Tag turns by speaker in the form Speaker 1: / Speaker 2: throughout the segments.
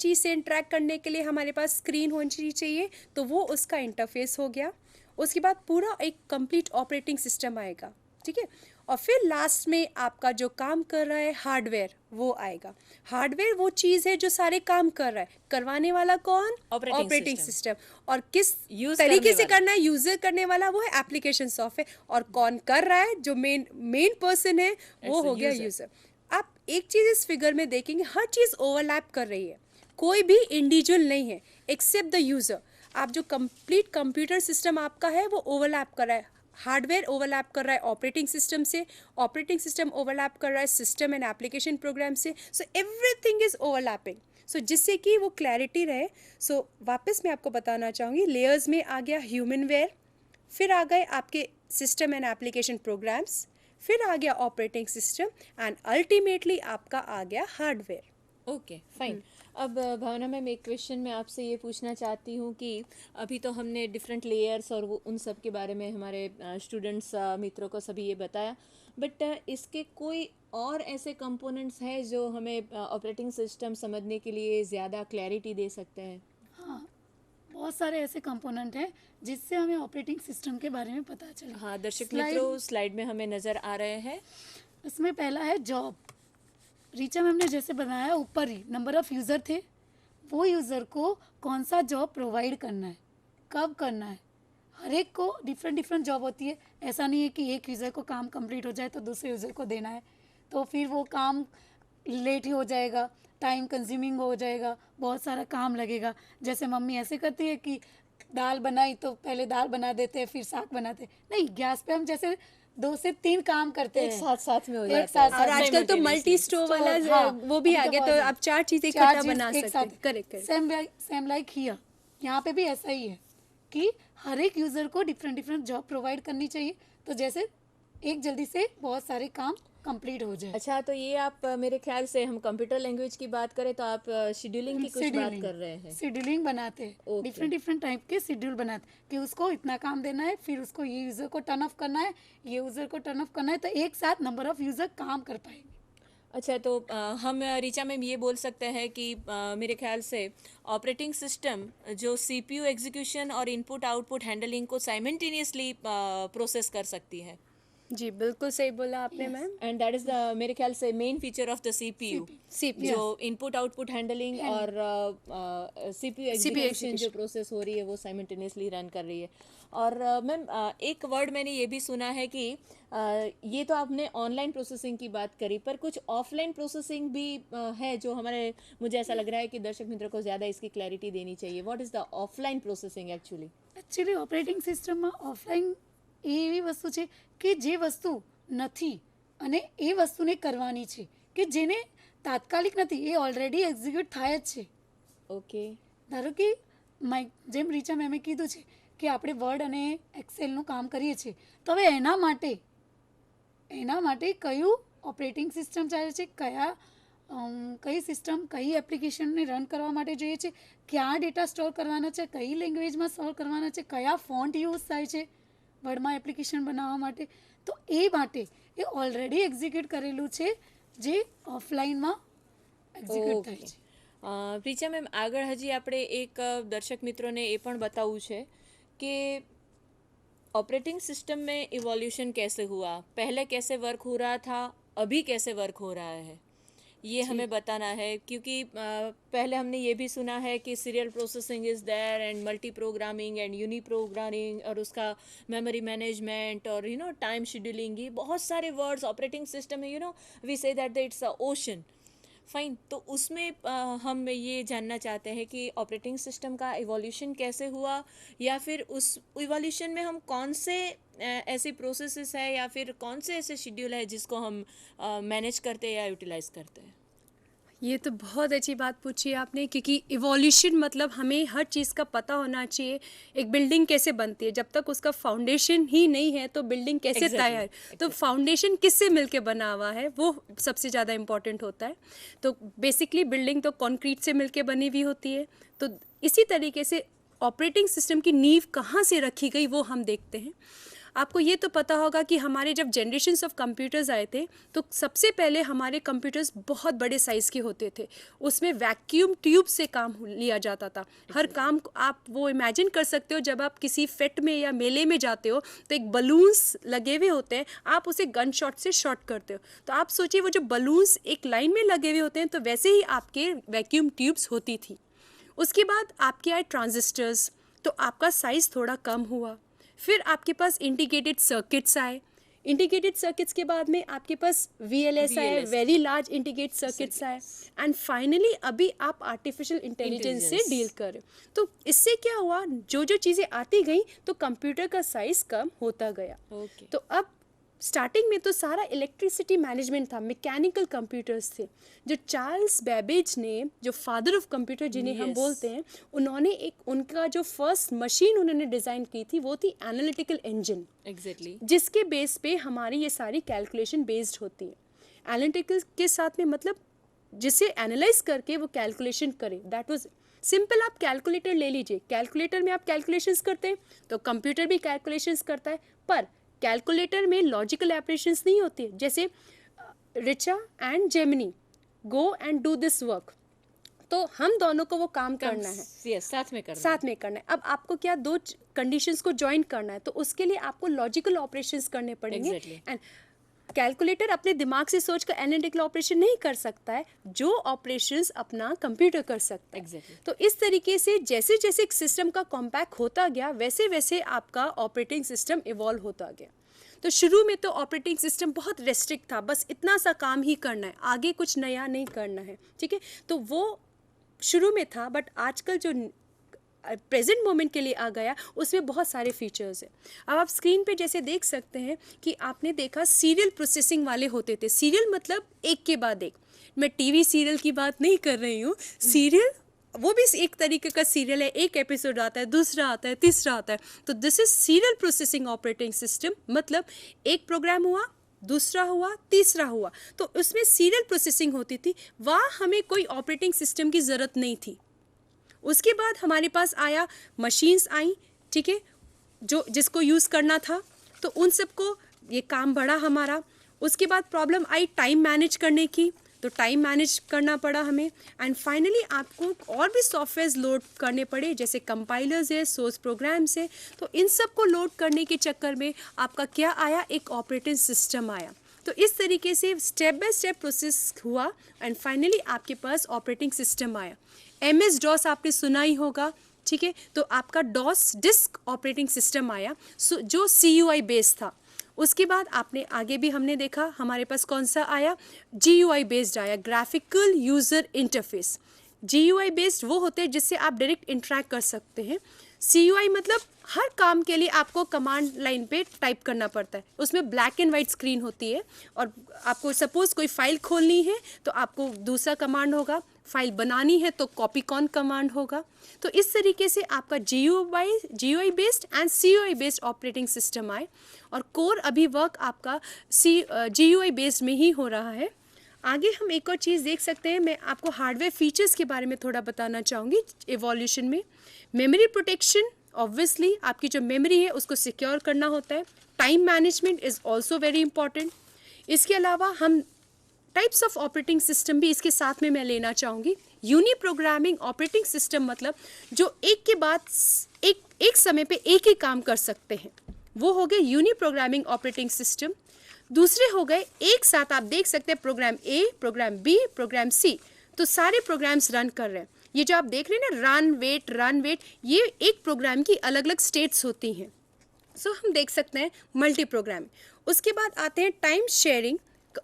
Speaker 1: चीज़ से इंटरेक्ट करने के लिए हमारे पास स्क्रीन होनी चाहिए, तो वो उसका इंटरफेस हो गया। उसके बाद पूरा एक कंप्लीट ऑपरेटिंग सिस्टम आएगा, ठीक है। और फिर लास्ट में आपका जो काम कर रहा है हार्डवेयर, वो आएगा। हार्डवेयर वो चीज़ है जो सारे काम कर रहा है, करवाने वाला कौन? Operating system. और किस तरीके से करना है, यूज़र करने वाला वो है एप्लीकेशन सॉफ्टवेयर। और कौन कर रहा है, जो मेन पर्सन है, वो हो गया यूज़र। आप एक चीज़ इस फिगर में देखेंगे, हर चीज़ ओवरलैप कर रही है, कोई भी इंडिविजुअल नहीं है एक्सेप्ट द यूज़र। आप जो कंप्लीट कंप्यूटर सिस्टम आपका है वो ओवरलैप कर रहा है, हार्डवेयर ओवरलैप कर रहा है ऑपरेटिंग सिस्टम से, ऑपरेटिंग सिस्टम ओवरलैप कर रहा है सिस्टम एंड एप्लीकेशन प्रोग्राम से। सो एवरीथिंग इज ओवरलैपिंग, सो जिससे कि वो क्लैरिटी रहे। सो वापस मैं आपको बताना चाहूँगी, लेयर्स में आ गया ह्यूमन वेयर, फिर आ गए आपके सिस्टम एंड एप्लीकेशन प्रोग्राम्स, फिर आ गया ऑपरेटिंग सिस्टम, एंड अल्टीमेटली आपका आ गया हार्डवेयर।
Speaker 2: Okay fine. अब भावना मैम, एक क्वेश्चन मैं आपसे ये पूछना चाहती हूँ कि अभी तो हमने डिफरेंट लेयर्स और वो उन सब के बारे में हमारे स्टूडेंट्स मित्रों को सभी ये बताया, बट इसके कोई और ऐसे कंपोनेंट्स हैं जो हमें ऑपरेटिंग सिस्टम समझने के लिए ज़्यादा क्लैरिटी दे सकते हैं?
Speaker 3: हाँ, बहुत सारे ऐसे कंपोनेंट हैं जिससे हमें ऑपरेटिंग सिस्टम के बारे में पता चले।
Speaker 2: हाँ दर्शक मित्रों, स्लाइड में हमें नज़र आ रहे हैं।
Speaker 3: इसमें पहला है जॉब। रीचा मैम ने जैसे बनाया, ऊपर ही नंबर ऑफ़ यूज़र थे, वो यूज़र को कौन सा जॉब प्रोवाइड करना है, कब करना है। हर एक को डिफरेंट डिफरेंट जॉब होती है। ऐसा नहीं है कि एक यूज़र को काम कंप्लीट हो जाए तो दूसरे यूज़र को देना है, तो फिर वो काम लेट ही हो जाएगा, टाइम कंज्यूमिंग हो जाएगा, बहुत सारा काम लगेगा। जैसे मम्मी ऐसे करती है कि दाल बनाई तो पहले दाल बना देते हैं फिर साग बनाते हैं। नहीं, गैस पे हम जैसे 2 से 3 काम करते हैं,
Speaker 2: एक साथ में हो
Speaker 3: एक
Speaker 2: जाता है।
Speaker 3: साथ
Speaker 1: और आजकल तो मल्टी स्टोव वाला
Speaker 3: हाँ,
Speaker 1: वो भी आ गया, तो आप 4 चीज़ें इकट्ठा बना सकते हैं। करेक्ट।
Speaker 3: सेम लाइक हियर, यहाँ पे भी ऐसा ही है कि हर एक यूज़र को डिफरेंट डिफरेंट जॉब प्रोवाइड करनी चाहिए, तो जैसे एक जल्दी से बहुत सारे काम कंप्लीट हो जाए।
Speaker 2: अच्छा, तो ये आप मेरे ख्याल से हम कंप्यूटर लैंग्वेज की बात करें तो आप शेड्यूलिंग की कुछ बात कर रहे हैं।
Speaker 3: शेड्यूलिंग बनाते हैं,
Speaker 2: Okay.
Speaker 3: डिफरेंट डिफरेंट टाइप के शेड्यूल बनाते हैं कि उसको इतना काम देना है, फिर उसको ये यूज़र को टर्न ऑफ करना है, ये यूज़र को टर्न ऑफ करना है, तो एक साथ नंबर ऑफ यूज़र काम कर पाएंगे।
Speaker 2: अच्छा, तो हम रीचा मैम ये बोल सकते हैं कि मेरे ख्याल से ऑपरेटिंग सिस्टम जो सीपीयू एग्जीक्यूशन और इनपुट आउटपुट हैंडलिंग को साइमल्टेनियसली प्रोसेस कर सकती है।
Speaker 1: जी बिल्कुल सही बोला आपने ma'am.
Speaker 2: And that is the मेरे ख्याल से main feature of the CPU,
Speaker 1: CPU
Speaker 2: जो इनपुट आउटपुट हैंडलिंग और सीपीयू एग्जीक्यूशन जो प्रोसेस हो रही है वो साइमल्टेनियसली रन कर रही है। और मैम एक वर्ड मैंने ये भी सुना है कि ये तो आपने ऑनलाइन प्रोसेसिंग की बात करी, पर कुछ ऑफलाइन प्रोसेसिंग भी है जो हमारे, मुझे ऐसा लग रहा है कि दर्शक मित्रों को ज़्यादा इसकी क्लैरिटी देनी चाहिए। What is the offline processing
Speaker 3: actually operating સિસ્ટમમાં ઓફલાઈન એ એવી વસ્તુ છે કે જે વસ્તુ નથી અને એ વસ્તુને કરવાની છે કે જેને તાત્કાલિક નથી, એ ઓલરેડી એક્ઝિક્યુટ થાય જ છે.
Speaker 2: ઓકે.
Speaker 3: ધારો કે જેમ રીચા મેમે કીધું છે કે આપણે વર્ડ અને એક્સેલનું કામ કરીએ છીએ, તો હવે એના માટે કયું ઓપરેટિંગ સિસ્ટમ ચાલે છે, કઈ સિસ્ટમ કઈ એપ્લિકેશનને રન કરવા માટે જોઈએ છે, ક્યાં ડેટા સ્ટોર કરવાના છે, કઈ લેંગ્વેજમાં સ્ટોર કરવાના છે, કયા ફોન્ટ યુઝ થાય છે વર્ડમાં એપ્લિકેશન બનાવવા માટે, તો એ માટે એ ઓલરેડી એક્ઝિક્યુટ કરેલું છે જે ઓફલાઈનમાં એક્ઝિક્યુટ થાય છે.
Speaker 2: પ્રીચા મેમ, આગળ હજી આપણે એક દર્શક મિત્રોને એ પણ બતાવવું છે કે ऑपरेटिंग सिस्टम में इवोल्यूशन कैसे हुआ, पहले कैसे वर्क हो रहा था, अभी कैसे वर्क हो रहा है, ये हमें बताना है। क्योंकि पहले हमने ये भी सुना है कि serial processing is there and multiprogramming and uniprogramming और उसका मेमोरी मैनेजमेंट और टाइम शेड्यूलिंग, ये बहुत सारे वर्ड्स ऑपरेटिंग सिस्टम में we say that it's a ocean. Fine, तो उसमें हम ये जानना चाहते हैं कि ऑपरेटिंग सिस्टम का इवोल्यूशन कैसे हुआ, या फिर उस इवोल्यूशन में हम कौन से ऐसी प्रोसेसेस है या फिर कौन से ऐसे शेड्यूल है जिसको हम मैनेज करते हैं या यूटिलाइज करते हैं।
Speaker 1: ये तो बहुत अच्छी बात पूछी आपने, क्योंकि इवोल्यूशन मतलब हमें हर चीज़ का पता होना चाहिए। एक बिल्डिंग कैसे बनती है, जब तक उसका फाउंडेशन ही नहीं है तो बिल्डिंग कैसे तैयार, तो फाउंडेशन किससे मिलके बना हुआ है वो सबसे ज़्यादा इम्पॉर्टेंट होता है। तो बेसिकली बिल्डिंग तो कंक्रीट से मिलके बनी हुई होती है, तो इसी तरीके से ऑपरेटिंग सिस्टम की नींव कहाँ से रखी गई वो हम देखते हैं। आपको ये तो पता होगा कि हमारे जब जनरेशन्स ऑफ कंप्यूटर्स आए थे तो सबसे पहले हमारे कंप्यूटर्स बहुत बड़े साइज़ के होते थे, उसमें वैक्यूम ट्यूब से काम लिया जाता था। हर काम को आप वो इमेजिन कर सकते हो, जब आप किसी फेट में या मेले में जाते हो तो एक बलून्स लगे हुए होते हैं, आप उसे गन शॉट से शॉट करते हो, तो आप सोचिए वो जो बलून्स एक लाइन में लगे हुए होते हैं, तो वैसे ही आपके वैक्यूम ट्यूब्स होती थी। उसके बाद आपके आए ट्रांजिस्टर्स, तो आपका साइज़ थोड़ा कम हुआ। फिर आपके पास इंटीग्रेटेड सर्किट्स आए, इंटीग्रेटेड सर्किट्स के बाद में आपके पास VLS आए, वेरी लार्ज इंटीग्रेटेड सर्किट्स आए, एंड फाइनली अभी आप आर्टिफिशियल इंटेलिजेंस से डील कर रहे हो। तो इससे क्या हुआ, जो जो चीज़ें आती गई तो कंप्यूटर का साइज़ कम होता गया।
Speaker 2: ओके।
Speaker 1: तो अब स्टार्टिंग में तो सारा इलेक्ट्रिसिटी मैनेजमेंट था, मैकेनिकल कंप्यूटर्स थे। जो चार्ल्स बेबेज ने, जो फादर ऑफ कंप्यूटर जिन्हें हम
Speaker 2: Yes.
Speaker 1: बोलते हैं, उन्होंने एक उनका जो फर्स्ट मशीन उन्होंने डिज़ाइन की थी वो थी एनालिटिकल इंजन,
Speaker 2: एग्जैक्टली।
Speaker 1: जिसके बेस पे हमारी ये सारी कैलकुलेशन बेस्ड होती है। एनालिटिकल के साथ में मतलब जिसे एनालाइज करके वो कैलकुलेशन करे, दैट वाज सिंपल। आप कैलकुलेटर ले लीजिए, कैलकुलेटर में आप कैलकुलेशंस करते हैं तो कंप्यूटर भी कैलकुलेशंस करता है, पर कैलकुलेटर में लॉजिकल ऑपरेशंस नहीं होती है। जैसे Richa and Gemini go and do this work, तो हम दोनों को वो काम करना है,
Speaker 2: यस, साथ में करना
Speaker 1: साथ में करना है। अब आपको क्या दो कंडीशंस को ज्वाइन करना है, तो उसके लिए आपको लॉजिकल ऑपरेशंस करने पड़ेंगे।
Speaker 2: Exactly.
Speaker 1: एंड कैलकुलेटर अपने दिमाग से सोच कर एनालिटिकल ऑपरेशन नहीं कर सकता है, जो ऑपरेशंस अपना कंप्यूटर कर सकता है।
Speaker 2: Exactly.
Speaker 1: तो इस तरीके से जैसे जैसे एक सिस्टम का कॉम्पैक्ट होता गया, वैसे वैसे आपका ऑपरेटिंग सिस्टम इवॉल्व होता गया। तो शुरू में तो ऑपरेटिंग सिस्टम बहुत रेस्ट्रिक्ट था, बस इतना सा काम ही करना है, आगे कुछ नया नहीं करना है, ठीक है। तो वो शुरू में था, बट आजकल जो प्रेजेंट मोमेंट के लिए आ गया उसमें बहुत सारे फीचर्स हैं। अब आप स्क्रीन पे जैसे देख सकते हैं कि आपने देखा सीरियल प्रोसेसिंग वाले होते थे। सीरियल मतलब एक के बाद एक, मैं टीवी सीरियल की बात नहीं कर रही हूँ। सीरियल वो भी एक तरीके का सीरियल है, एक एपिसोड आता है, दूसरा आता है, तीसरा आता है, तो this is serial processing operating system. मतलब एक प्रोग्राम हुआ, दूसरा हुआ, तीसरा हुआ, तो उसमें सीरियल प्रोसेसिंग होती थी, वहाँ हमें कोई ऑपरेटिंग सिस्टम की ज़रूरत नहीं थी। उसके बाद हमारे पास आया, मशीन्स आई, ठीक है, जो जिसको यूज़ करना था, तो उन सबको ये काम बढ़ा हमारा। उसके बाद प्रॉब्लम आई टाइम मैनेज करने की, तो टाइम मैनेज करना पड़ा हमें। एंड फाइनली आपको और भी सॉफ्टवेयर लोड करने पड़े, जैसे कंपाइलर्स है, सोर्स प्रोग्राम्स है। तो इन सब को लोड करने के चक्कर में आपका क्या आया, एक ऑपरेटिंग सिस्टम आया। तो इस तरीके से स्टेप बाय स्टेप प्रोसेस हुआ एंड फाइनली आपके पास ऑपरेटिंग सिस्टम आया। MS DOS आपने सुना ही होगा, ठीक है। तो आपका DOS डिस्क ऑपरेटिंग सिस्टम आया, जो CUI बेस्ड था। उसके बाद आपने आगे भी हमने देखा हमारे पास कौन सा आया, GUI बेस्ड आया, graphical user interface. GUI based वो होते हैं जिससे आप डायरेक्ट इंटरेक्ट कर सकते हैं। CUI मतलब हर काम के लिए आपको कमांड लाइन पे टाइप करना पड़ता है, उसमें ब्लैक एंड वाइट स्क्रीन होती है, और आपको सपोज़ कोई फाइल खोलनी है तो आपको दूसरा कमांड होगा, फाइल बनानी है तो कॉपी कॉन कमांड होगा। तो इस तरीके से आपका GUI based and CUI based operating system आए, और कोर अभी वर्क आपका GUI बेस्ड में ही हो रहा है। आगे हम एक और चीज़ देख सकते हैं, मैं आपको हार्डवेयर फीचर्स के बारे में थोड़ा बताना चाहूँगी एवोल्यूशन में। मेमोरी प्रोटेक्शन, ऑब्वियसली आपकी जो मेमोरी है उसको सिक्योर करना होता है। Time management is also very important. इसके अलावा हम टाइप्स ऑफ ऑपरेटिंग सिस्टम भी इसके साथ में मैं लेना चाहूँगी। यूनी प्रोग्रामिंग ऑपरेटिंग सिस्टम मतलब जो एक के बाद एक समय पे एक ही काम कर सकते हैं, वो हो गए यूनी प्रोग्रामिंग ऑपरेटिंग सिस्टम। दूसरे हो गए एक साथ आप देख सकते हैं program A, program B, program C, तो सारे प्रोग्राम्स रन कर रहे हैं। ये जो आप देख रहे हैं ना, रन वेट, ये एक प्रोग्राम की अलग अलग स्टेट्स होती हैं। सो हम देख सकते हैं मल्टी प्रोग्रामिंग। उसके बाद आते हैं टाइम शेयरिंग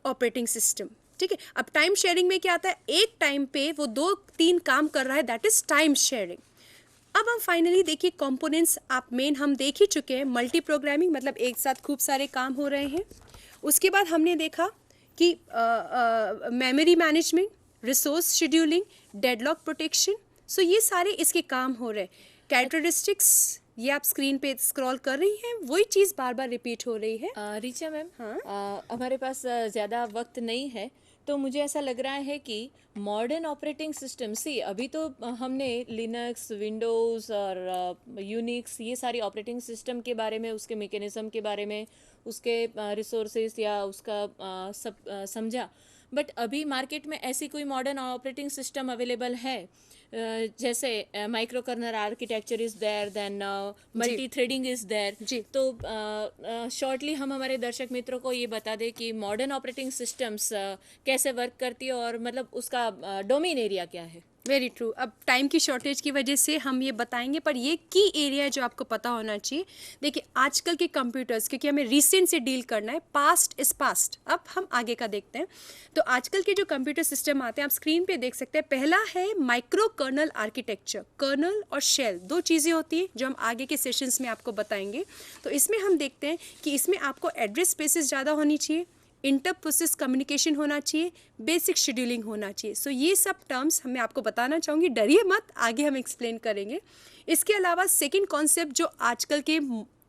Speaker 1: ऑपरेटिंग सिस्टम, ठीक है। अब टाइम शेयरिंग में क्या आता है, एक टाइम पे वो 2-3 काम कर रहा है, दैट इज टाइम शेयरिंग। अब हम फाइनली देखिए कंपोनेंट्स आप मेन हम देख ही चुके हैं। मल्टी प्रोग्रामिंग मतलब एक साथ खूब सारे काम हो रहे हैं। उसके बाद हमने देखा कि memory management, resource scheduling, deadlock protection, so ये सारे इसके काम हो रहे हैं। कैरेक्टरिस्टिक्स ये आप स्क्रीन पे स्क्रॉल कर रही हैं, वही चीज़ बार बार रिपीट हो रही है।
Speaker 2: रीचा मैम,
Speaker 1: हाँ?
Speaker 2: हमारे पास ज़्यादा वक्त नहीं है, तो मुझे ऐसा लग रहा है कि मॉडर्न ऑपरेटिंग सिस्टम सी अभी तो हमने लिनक्स, विंडोज़ और यूनिक्स ये सारी ऑपरेटिंग सिस्टम के बारे में, उसके मैकेनिज्म के बारे में, उसके रिसोर्सेज या उसका सब समझा। बट अभी मार्केट में ऐसी कोई मॉडर्न ऑपरेटिंग सिस्टम अवेलेबल है जैसे micro kernel architecture is there, then multi threading is there.
Speaker 1: जी।
Speaker 2: तो शॉर्टली हम हमारे दर्शक मित्रों को ये बता दें कि मॉडर्न ऑपरेटिंग सिस्टम्स कैसे वर्क करती है और मतलब उसका डोमेन एरिया क्या है।
Speaker 1: Very true. अब टाइम की शॉर्टेज की वजह से हम ये बताएंगे, पर ये की एरिया है जो आपको पता होना चाहिए। देखिए आजकल के कंप्यूटर्स, क्योंकि हमें रिसेंट से डील करना है, पास्ट इज़ पास्ट, अब हम आगे का देखते हैं। तो आजकल के जो कंप्यूटर सिस्टम आते हैं, आप स्क्रीन पे देख सकते हैं। पहला है माइक्रो कर्नल आर्किटेक्चर। कर्नल और शेल दो चीज़ें होती हैं जो हम आगे के सेशंस में आपको बताएंगे। तो इसमें हम देखते हैं कि इसमें आपको एड्रेस स्पेसेस ज़्यादा होनी चाहिए, इंटर प्रोसेस कम्युनिकेशन होना चाहिए, बेसिक शेड्यूलिंग होना चाहिए। सो ये सब टर्म्स मैं आपको बताना चाहूँगी, डरिए मत, आगे हम एक्सप्लेन करेंगे। इसके अलावा सेकंड कॉन्सेप्ट जो आजकल के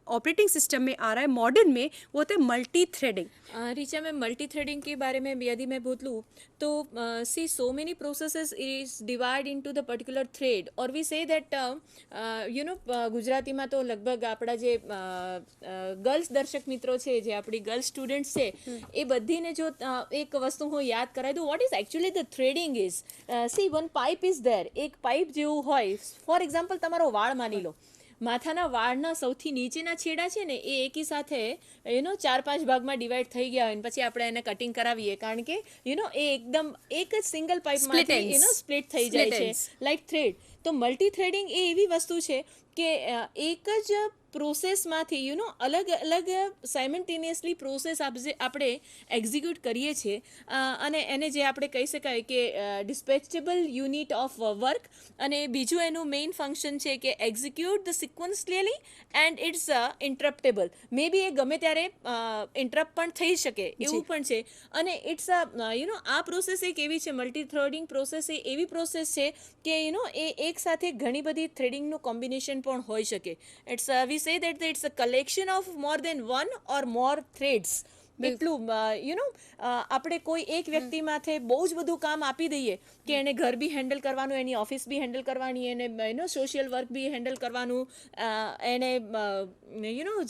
Speaker 1: ऑपरेटिंग सिस्टम में आ रहा है मॉडर्न में, वो होता है मल्टी थ्रेडिंग।
Speaker 2: रीचा, मैं मल्टी थ्रेडिंग के बारे में यदि मैं बोलूँ तो see so many processes is divide into the particular thread, और we say that you know ગુજરાતીમાં તો લગભગ આપણા જે ગર્લ્સ દર્શક મિત્રો છે, જે આપણી ગર્લ્સ સ્ટુડન્ટ્સ છે, એ બધીને જો એક વસ્તુ હું યાદ કરાવી દઉં, what is actually the threading is, C one pipe is there, એક પાઇપ જેવું હોય. ફોર એક્ઝામ્પલ તમારો વાળ માની લો, માથાના વાળના સૌથી નીચેના છેડા છે ને એ એકી સાથે 4-5 ભાગમાં ડિવાઈડ થઈ ગયા હોય ને પછી આપણે એને કટિંગ કરાવીએ, કારણ કે એ એકદમ એક જ સિંગલ પાઇપમાંથી સ્પ્લિટ થઈ જાય છે લાઈક થ્રેડ. તો મલ્ટી થ્રેડિંગ એ એવી વસ્તુ છે કે એક જ પ્રોસેસમાંથી અલગ અલગ સાયમલ્ટેનિયસલી પ્રોસેસ આપણે એક્ઝિક્યુટ કરીએ છીએ, અને એને જે આપણે કહી શકાય કે ડિસ્પેચેબલ યુનિટ ઓફ વર્ક. અને બીજું એનું મેઇન ફંક્શન છે કે એક્ઝિક્યુટ ધ સિક્વન્સલી એન્ડ ઇટ્સ ઇન્ટરપ્ટેબલ. મે બી એ ગમે ત્યારે ઇન્ટરપ્ટ પણ થઈ શકે એવું પણ છે. અને ઇટ્સ આ પ્રોસેસ એક એવી છે, મલ્ટી થ્રેડિંગ પ્રોસેસ એ એવી પ્રોસેસ છે કે એ એક સાથે ઘણી બધી થ્રેડિંગનું કોમ્બિનેશન પણ હોઈ શકે. It's we say that it's a collection of more than one or more threads. એટલું આપણે કોઈ એક વ્યક્તિ માથે બહુ જ બધું કામ આપી દઈએ કે એને ઘર બી હેન્ડલ કરવાનું, એની ઓફિસ બી હેન્ડલ કરવાની, એને સોશિયલ વર્ક બી હેન્ડલ કરવાનું, એને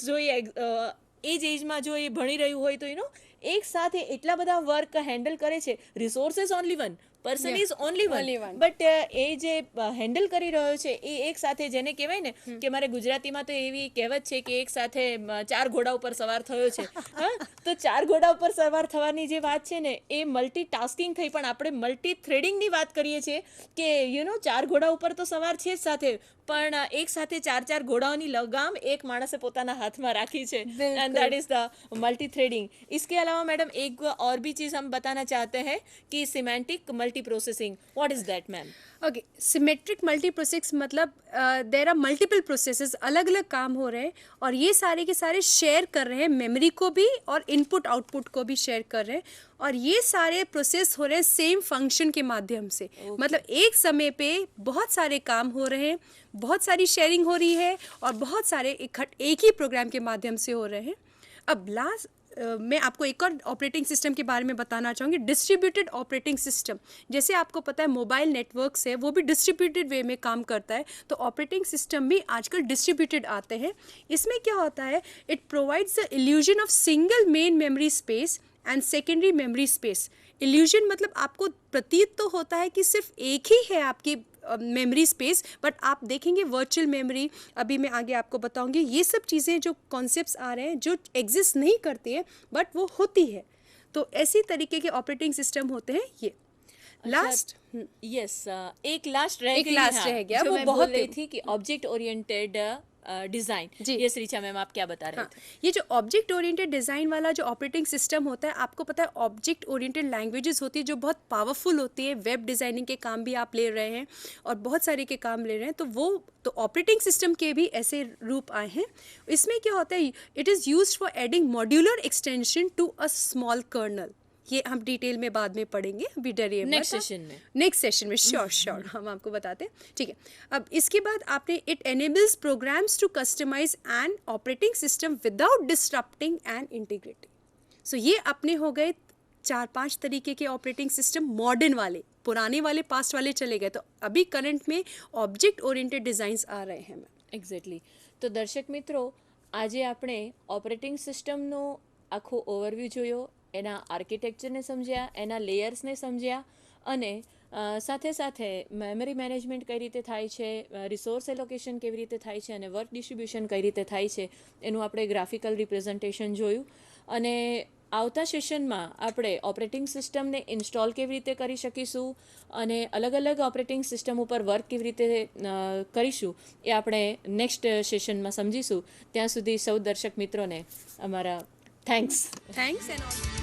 Speaker 2: જો એ જ એજમાં જો એ ભણી રહ્યું હોય તો એક સાથે એટલા બધા વર્ક હેન્ડલ કરે છે. Resources only one, person is only one, but એ જે હેન્ડલ કરી રહ્યો છે એ એક સાથે, જેને કહેવાય ને કે મારે ગુજરાતીમાં તો એવી કહેવત છે કે એક સાથે 4 ઘોડા ઉપર સવાર થયો છે. તો 4 ઘોડા ઉપર સવાર થવાની જે વાત છે ને એ મલ્ટીટાસ્કિંગ થઈ, પણ આપણે મલ્ટી થ્રેડિંગની વાત કરીએ છીએ કે 4 ઘોડા ઉપર તો સવાર છે જ સાથે, પણ એક સાથે 4 ઘોડાઓની લગામ એક માણસે પોતાના હાથમાં રાખી છે, and that is the multi threading. इसके अलावा मैडम एक और भी चीज़ हम बताना चाहते हैं कि semantic multi processing, what is that ma'am?
Speaker 1: Okay, symmetric multi process मतलब देयर आर मल्टीपल प्रोसेसेस, अलग अलग काम हो रहे हैं और ये सारे के सारे शेयर कर रहे हैं, मेमोरी को भी और इनपुट आउटपुट को भी शेयर कर रहे हैं, और ये सारे प्रोसेस हो रहे हैं सेम फंक्शन के माध्यम से. मतलब एक समय पे बहुत सारे काम हो रहे हैं, बहुत सारी शेयरिंग हो रही है और बहुत सारे एक ही प्रोग्राम के माध्यम से हो रहे हैं. अब लास्ट मैं आपको एक और ऑपरेटिंग सिस्टम के बारे में बताना चाहूँगी, डिस्ट्रीब्यूटेड ऑपरेटिंग सिस्टम. जैसे आपको पता है मोबाइल नेटवर्क्स है वो भी डिस्ट्रीब्यूटेड वे में काम करता है, तो ऑपरेटिंग सिस्टम भी आजकल डिस्ट्रीब्यूटेड आते हैं. इसमें क्या होता है, it provides the illusion of single main memory space and secondary memory space. Illusion मतलब आपको प्रतीत तो होता है कि सिर्फ एक ही है आपकी मेमोरी स्पेस, बट आप देखेंगे वर्चुअल मेमोरी, अभी मैं आगे आपको बताऊंगी, ये सब चीज़ें जो कॉन्सेप्ट्स आ रहे हैं जो एग्जिस्ट नहीं करती है बट वो होती है. तो ऐसी तरीके के ऑपरेटिंग सिस्टम होते हैं ये. लास्ट
Speaker 2: यस, एक लास्ट रह गया जो मैं बोल रही थी कि object oriented design. Yes Richa ma'am, आप क्या बता रहे थे?
Speaker 1: ये जो ऑब्जेक्ट ओरिएंटेड डिज़ाइन वाला जो ऑपरेटिंग सिस्टम होता है, आपको पता है ऑब्जेक्ट ओरिएंटेड लैंग्वेजेस होती है जो बहुत पावरफुल होती है. वेब डिज़ाइनिंग के काम भी आप ले रहे हैं और बहुत सारे के काम ले रहे हैं, तो वो तो ऑपरेटिंग सिस्टम के भी ऐसे रूप आए हैं. इसमें क्या होता है, it is used for adding modular extension to a small kernel. ये हम डिटेल में बाद में पढ़ेंगे, अभी डरिए
Speaker 2: नेक्स्ट सेशन में
Speaker 1: श्योर हम आपको बताते हैं. ठीक है, अब इसके बाद आपने it enables programs to customize an operating system without disrupting and integrating. So ये अपने हो गए 4-5 तरीके के ऑपरेटिंग सिस्टम मॉडर्न वाले, पुराने वाले पास्ट वाले चले गए, तो अभी करंट में ऑब्जेक्ट ओरिएंटेड डिज़ाइंस आ रहे हैं.
Speaker 2: એક્ઝેક્ટલી. તો દર્શક મિત્રો, આજે આપણે ઓપરેટિંગ સિસ્ટમનો આખો ઓવરવ્યૂ જોયો, એના આર્કિટેક્ચરને સમજ્યા, એના લેયર્સને સમજ્યા, અને સાથે સાથે મેમરી મેનેજમેન્ટ કઈ રીતે થાય છે, રિસોર્સ એલોકેશન કેવી રીતે થાય છે, અને વર્ક ડિસ્ટ્રીબ્યુશન કઈ રીતે થાય છે, એનું આપણે ગ્રાફિકલ રિપ્રેઝન્ટેશન જોયું. અને આવતા સેશનમાં આપણે ઓપરેટિંગ સિસ્ટમને ઇન્સ્ટોલ કેવી રીતે કરી શકીશું અને અલગ અલગ ઓપરેટિંગ સિસ્ટમ ઉપર વર્ક કેવી રીતે કરીશું એ આપણે નેક્સ્ટ સેશનમાં સમજીશું. ત્યાં સુધી સૌ દર્શક મિત્રોને અમારા થેન્ક્સ.
Speaker 1: Thanks and all.